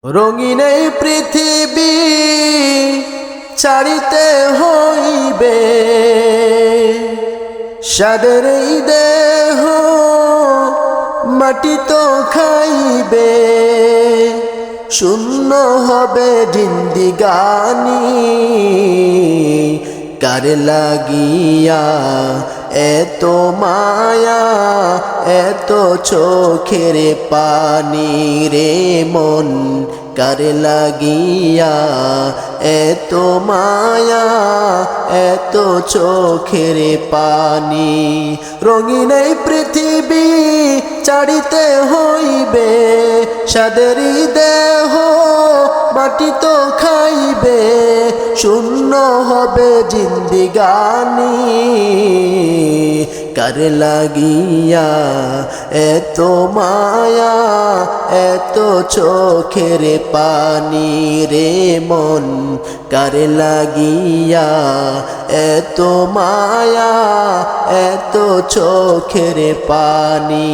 রঙিন এই পৃথিবী ছাড়িতে হইবে, সাদের এই দেহ মাটি তো খাইবে। শূন্য হবে জিন্দিগানি, কার লাগিয়া এত মায়া, এত চোখের পানি রে মন, কার লাগিয়া এত মায়া, এত চোখের পানি। রঙিন এই পৃথিবী ছাড়িতে হইবে, সাদের দেহ মাটি তো খাইবে। শূন্য হবে জিন্দিগানি, কার লাগিয়া এত মায়া, এত চোখের পানি রে মন, কার লাগিয়া এত মায়া, এত চোখের পানি।